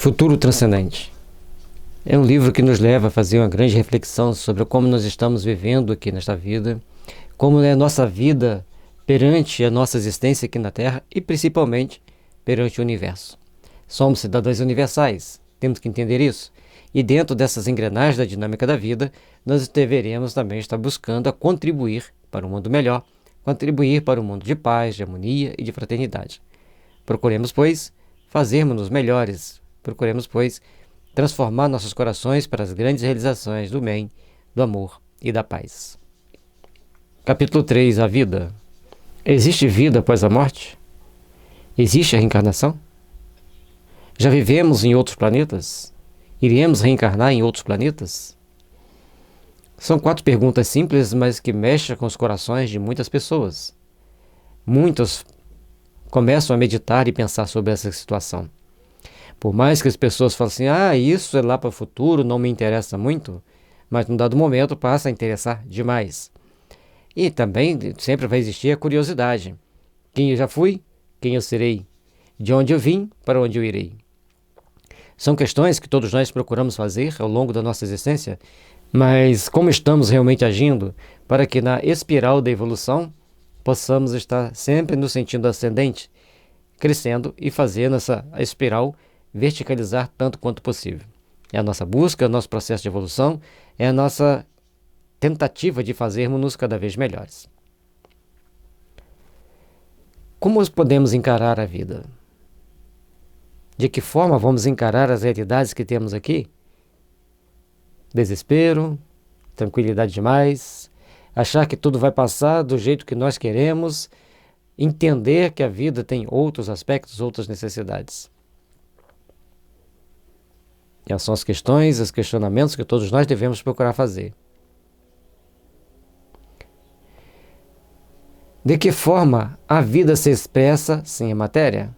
Futuro Transcendente é um livro que nos leva a fazer uma grande reflexão sobre como nós estamos vivendo aqui nesta vida, como é a nossa vida perante a nossa existência aqui na Terra e principalmente perante o universo. Somos cidadãos universais, temos que entender isso. E dentro dessas engrenagens da dinâmica da vida, nós deveremos também estar buscando a contribuir para um mundo melhor, contribuir para um mundo de paz, de harmonia e de fraternidade. Procuremos, pois, fazermos-nos melhores. Procuremos, pois, transformar nossos corações para as grandes realizações do bem, do amor e da paz. Capítulo 3. A vida. Existe vida após a morte? Existe a reencarnação? Já vivemos em outros planetas? Iremos reencarnar em outros planetas? São 4 perguntas simples, mas que mexem com os corações de muitas pessoas. Muitos começam a meditar e pensar sobre essa situação. Por mais que as pessoas falem assim, isso é lá para o futuro, não me interessa muito, mas num dado momento passa a interessar demais. E também sempre vai existir a curiosidade. Quem eu já fui, quem eu serei, de onde eu vim, para onde eu irei. São questões que todos nós procuramos fazer ao longo da nossa existência, mas como estamos realmente agindo para que na espiral da evolução possamos estar sempre no sentido ascendente, crescendo e fazendo essa espiral verticalizar tanto quanto possível. É a nossa busca, é o nosso processo de evolução, é a nossa tentativa de fazermos-nos cada vez melhores. Como podemos encarar a vida? De que forma vamos encarar as realidades que temos aqui? Desespero, tranquilidade demais, achar que tudo vai passar do jeito que nós queremos, entender que a vida tem outros aspectos, outras necessidades. Essas são as questões, os questionamentos que todos nós devemos procurar fazer. De que forma a vida se expressa sem a matéria?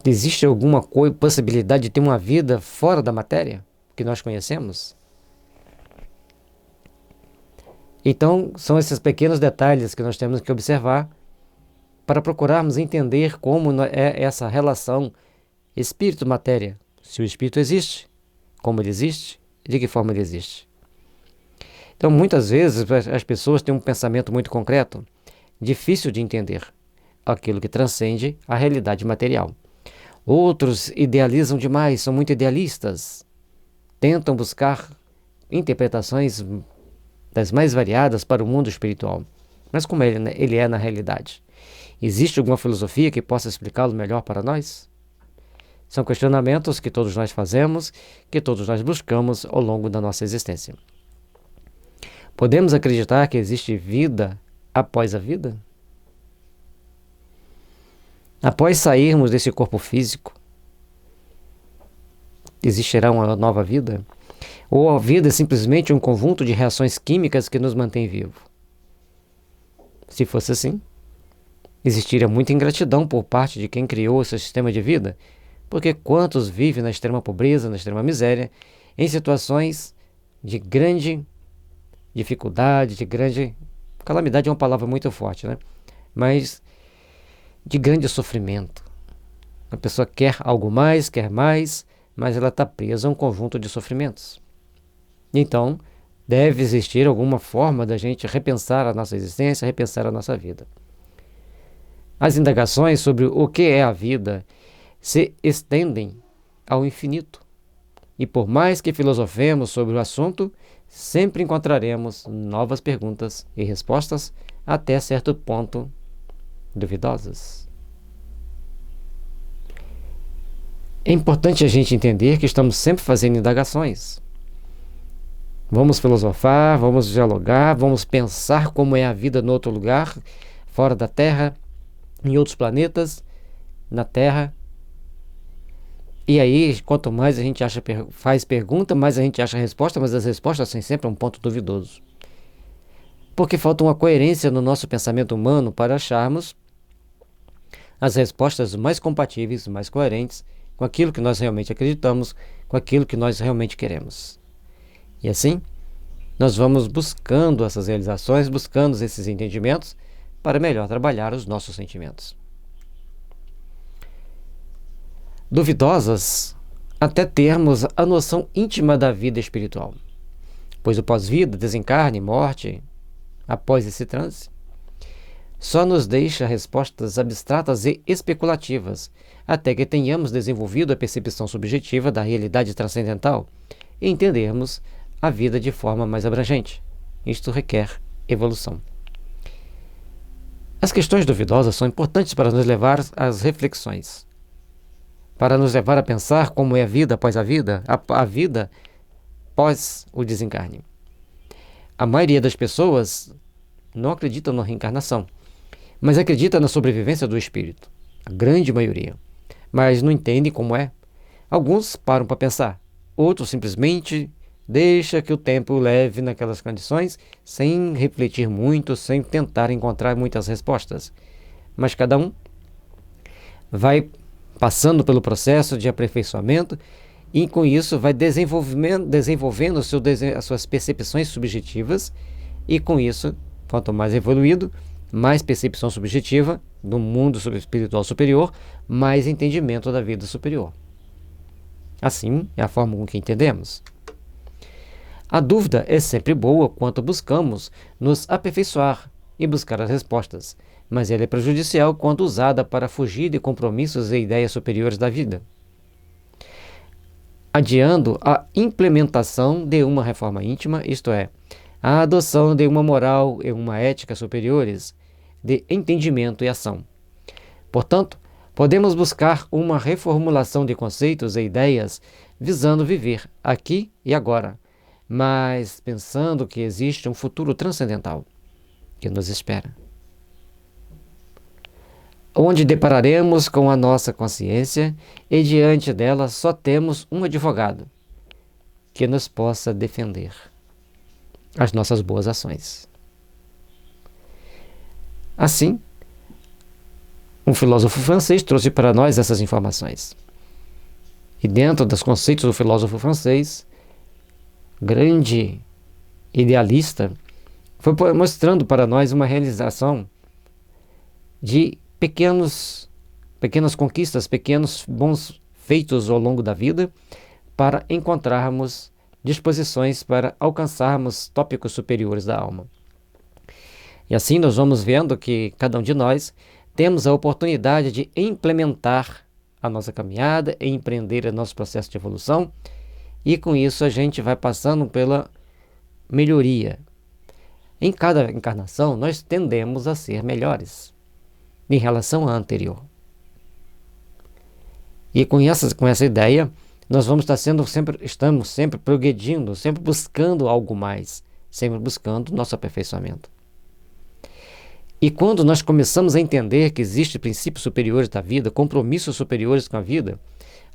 Existe alguma possibilidade de ter uma vida fora da matéria que nós conhecemos? Então, são esses pequenos detalhes que nós temos que observar para procurarmos entender como é essa relação espírito-matéria. Se o espírito existe, como ele existe e de que forma ele existe. Então, muitas vezes, as pessoas têm um pensamento muito concreto, difícil de entender aquilo que transcende a realidade material. Outros idealizam demais, são muito idealistas, tentam buscar interpretações das mais variadas para o mundo espiritual. Mas como ele é na realidade? Existe alguma filosofia que possa explicá-lo melhor para nós? São questionamentos que todos nós fazemos, que todos nós buscamos ao longo da nossa existência. Podemos acreditar que existe vida após a vida? Após sairmos desse corpo físico, existirá uma nova vida? Ou a vida é simplesmente um conjunto de reações químicas que nos mantém vivos? Se fosse assim, existiria muita ingratidão por parte de quem criou esse sistema de vida, porque quantos vivem na extrema pobreza, na extrema miséria, em situações de grande dificuldade, de grande... Calamidade é uma palavra muito forte, né? Mas de grande sofrimento. A pessoa quer algo mais, quer mais, mas ela está presa a um conjunto de sofrimentos. Então, deve existir alguma forma da gente repensar a nossa existência, repensar a nossa vida. As indagações sobre o que é a vida se estendem ao infinito. E por mais que filosofemos sobre o assunto, sempre encontraremos novas perguntas e respostas até certo ponto duvidosas. É importante a gente entender que estamos sempre fazendo indagações. Vamos filosofar, vamos dialogar, vamos pensar como é a vida no outro lugar, fora da Terra, em outros planetas, na Terra. E aí, quanto mais a gente faz pergunta, mais a gente acha resposta, mas as respostas são sempre um ponto duvidoso. Porque falta uma coerência no nosso pensamento humano para acharmos as respostas mais compatíveis, mais coerentes com aquilo que nós realmente acreditamos, com aquilo que nós realmente queremos. E assim, nós vamos buscando essas realizações, buscando esses entendimentos para melhor trabalhar os nossos sentimentos. duvidosas até termos a noção íntima da vida espiritual, pois o pós-vida, desencarne, morte, após esse transe, só nos deixa respostas abstratas e especulativas, até que tenhamos desenvolvido a percepção subjetiva da realidade transcendental e entendermos a vida de forma mais abrangente. Isto requer evolução. As questões duvidosas são importantes para nos levar às reflexões, para nos levar a pensar como é a vida após a vida, a vida pós o desencarne. A maioria das pessoas não acredita na reencarnação, mas acredita na sobrevivência do espírito. A grande maioria. Mas não entende como é. Alguns param para pensar. Outros simplesmente deixam que o tempo o leve naquelas condições, sem refletir muito, sem tentar encontrar muitas respostas. Mas cada um vai passando pelo processo de aperfeiçoamento e com isso vai desenvolvendo as suas percepções subjetivas e com isso, quanto mais evoluído, mais percepção subjetiva do mundo espiritual superior, mais entendimento da vida superior. Assim é a forma com que entendemos. A dúvida é sempre boa quanto buscamos nos aperfeiçoar e buscar as respostas, mas ela é prejudicial quando usada para fugir de compromissos e ideias superiores da vida, adiando a implementação de uma reforma íntima, isto é, a adoção de uma moral e uma ética superiores, de entendimento e ação. Portanto, podemos buscar uma reformulação de conceitos e ideias visando viver aqui e agora, mas pensando que existe um futuro transcendental que nos espera, onde depararemos com a nossa consciência e diante dela só temos um advogado que nos possa defender as nossas boas ações. Assim, um filósofo francês trouxe para nós essas informações. E dentro dos conceitos do filósofo francês, grande idealista, foi mostrando para nós uma realização de pequenas conquistas, pequenos bons feitos ao longo da vida, para encontrarmos disposições para alcançarmos tópicos superiores da alma. E assim nós vamos vendo que cada um de nós temos a oportunidade de implementar a nossa caminhada e empreender o nosso processo de evolução, e com isso a gente vai passando pela melhoria. Em cada encarnação nós tendemos a ser melhores em relação à anterior. E com essa ideia, nós vamos estamos sempre progredindo, sempre buscando algo mais, sempre buscando nosso aperfeiçoamento. E quando nós começamos a entender que existem princípios superiores da vida, compromissos superiores com a vida,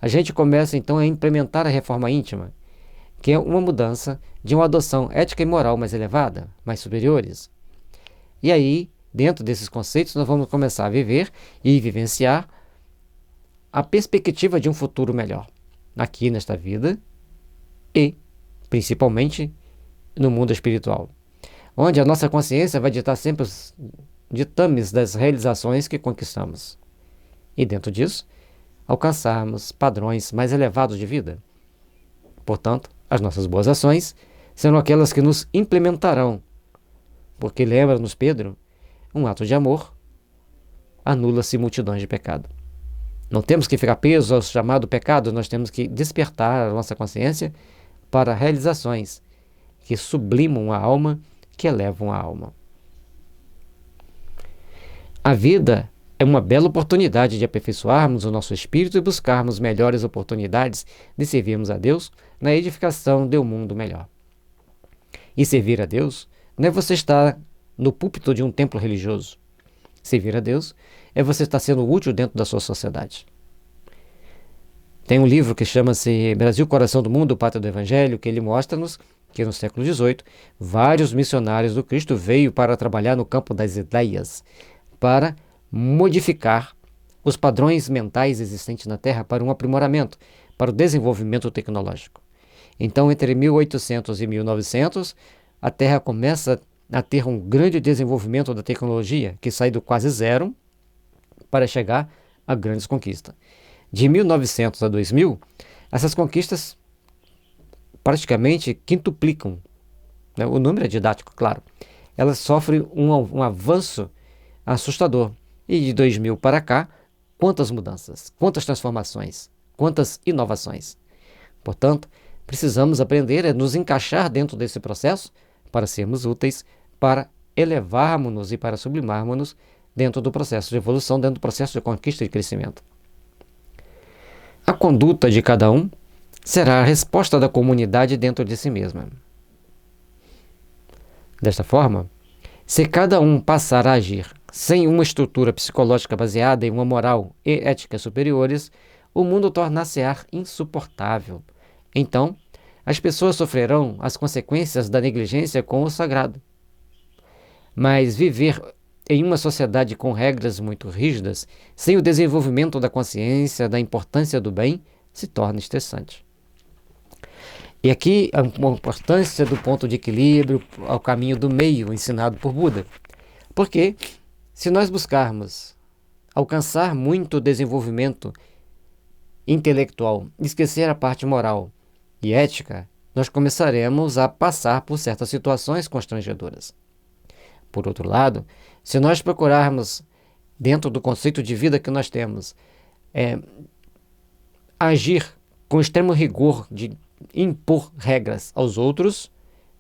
a gente começa então a implementar a reforma íntima, que é uma mudança de uma adoção ética e moral mais elevada, mais superiores. E aí, dentro desses conceitos, nós vamos começar a viver e vivenciar a perspectiva de um futuro melhor, aqui nesta vida e, principalmente, no mundo espiritual, onde a nossa consciência vai ditar sempre os ditames das realizações que conquistamos. E dentro disso, alcançarmos padrões mais elevados de vida. Portanto, as nossas boas ações serão aquelas que nos implementarão, porque lembra-nos Pedro, um ato de amor anula-se multidões de pecado. Não temos que ficar presos ao chamado pecado, nós temos que despertar a nossa consciência para realizações que sublimam a alma, que elevam a alma. A vida é uma bela oportunidade de aperfeiçoarmos o nosso espírito e buscarmos melhores oportunidades de servirmos a Deus na edificação de um mundo melhor. E servir a Deus não é você estar no púlpito de um templo religioso. Servir a Deus é você estar sendo útil dentro da sua sociedade. Tem um livro que chama-se Brasil, Coração do Mundo, Pátria do Evangelho, que ele mostra-nos que no século XVIII, vários missionários do Cristo veio para trabalhar no campo das ideias, para modificar os padrões mentais existentes na Terra para um aprimoramento, para o desenvolvimento tecnológico. Então, entre 1800 e 1900, a Terra começa a ter um grande desenvolvimento da tecnologia, que sai do quase zero para chegar a grandes conquistas. De 1900 a 2000, essas conquistas praticamente quintuplicam, né? O número é didático, claro. Elas sofrem um avanço assustador. E de 2000 para cá, quantas mudanças, quantas transformações, quantas inovações. Portanto, precisamos aprender a nos encaixar dentro desse processo para sermos úteis, para elevarmos-nos e para sublimarmos-nos dentro do processo de evolução, dentro do processo de conquista e crescimento. A conduta de cada um será a resposta da comunidade dentro de si mesma. Desta forma, se cada um passar a agir sem uma estrutura psicológica baseada em uma moral e ética superiores, o mundo tornar-se-á insuportável. Então, as pessoas sofrerão as consequências da negligência com o sagrado. Mas viver em uma sociedade com regras muito rígidas, sem o desenvolvimento da consciência, da importância do bem, se torna estressante. E aqui a importância do ponto de equilíbrio, ao caminho do meio ensinado por Buda. Porque se nós buscarmos alcançar muito desenvolvimento intelectual, esquecer a parte moral e ética, nós começaremos a passar por certas situações constrangedoras. Por outro lado, se nós procurarmos, dentro do conceito de vida que nós temos, agir com extremo rigor de impor regras aos outros,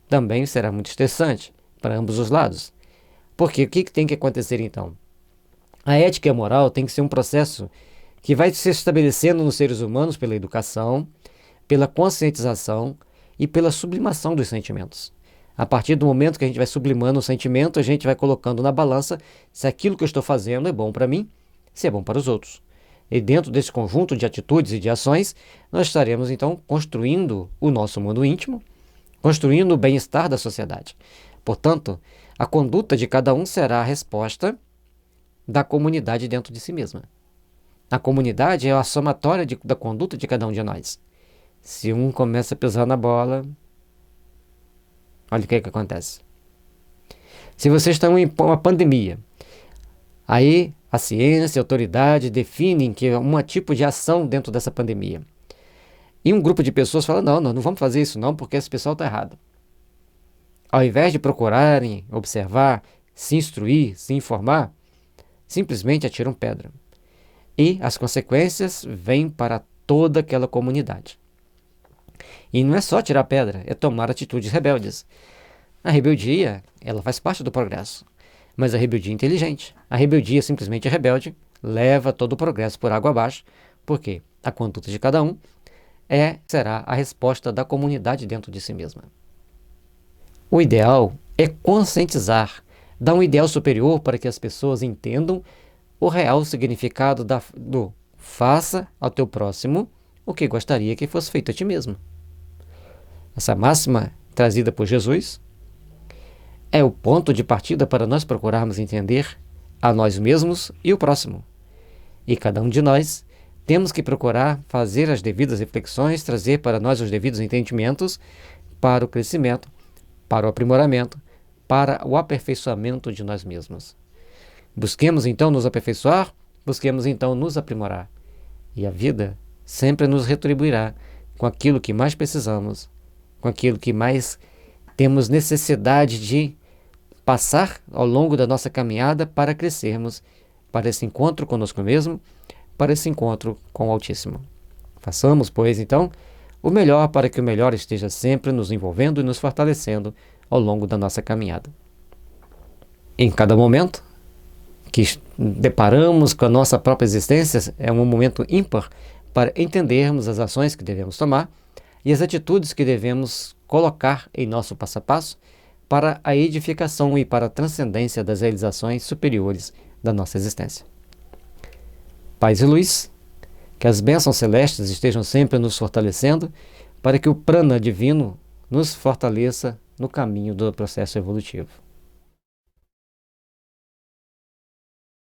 também será muito estressante para ambos os lados. Porque o que tem que acontecer então? A ética e a moral tem que ser um processo que vai se estabelecendo nos seres humanos pela educação, pela conscientização e pela sublimação dos sentimentos. A partir do momento que a gente vai sublimando o sentimento, a gente vai colocando na balança se aquilo que eu estou fazendo é bom para mim, se é bom para os outros. E dentro desse conjunto de atitudes e de ações, nós estaremos então construindo o nosso mundo íntimo, construindo o bem-estar da sociedade. Portanto, a conduta de cada um será a resposta da comunidade dentro de si mesma. A comunidade é a somatória da conduta de cada um de nós. Se um começa a pisar na bola, olha o que acontece. Se vocês estão em uma pandemia, aí a ciência, a autoridade definem que é um tipo de ação dentro dessa pandemia. E um grupo de pessoas fala, não vamos fazer isso não, porque esse pessoal está errado. Ao invés de procurarem, observar, se instruir, se informar, simplesmente atiram pedra. E as consequências vêm para toda aquela comunidade. E não é só tirar pedra, é tomar atitudes rebeldes. A rebeldia, ela faz parte do progresso. Mas a rebeldia inteligente, a rebeldia simplesmente rebelde, leva todo o progresso por água abaixo, porque a conduta de cada um será a resposta da comunidade dentro de si mesma. O ideal é conscientizar, dar um ideal superior para que as pessoas entendam o real significado do faça ao teu próximo o que gostaria que fosse feito a ti mesmo. Essa máxima trazida por Jesus é o ponto de partida para nós procurarmos entender a nós mesmos e o próximo. E cada um de nós temos que procurar fazer as devidas reflexões, trazer para nós os devidos entendimentos para o crescimento, para o aprimoramento, para o aperfeiçoamento de nós mesmos. Busquemos então nos aperfeiçoar, busquemos então nos aprimorar. E a vida sempre nos retribuirá com aquilo que mais precisamos, com aquilo que mais temos necessidade de passar ao longo da nossa caminhada para crescermos, para esse encontro conosco mesmo, para esse encontro com o Altíssimo. Façamos, pois, então, o melhor para que o melhor esteja sempre nos envolvendo e nos fortalecendo ao longo da nossa caminhada. Em cada momento que deparamos com a nossa própria existência, é um momento ímpar para entendermos as ações que devemos tomar e as atitudes que devemos colocar em nosso passo a passo para a edificação e para a transcendência das realizações superiores da nossa existência. Paz e luz, que as bênçãos celestes estejam sempre nos fortalecendo para que o prana divino nos fortaleça no caminho do processo evolutivo.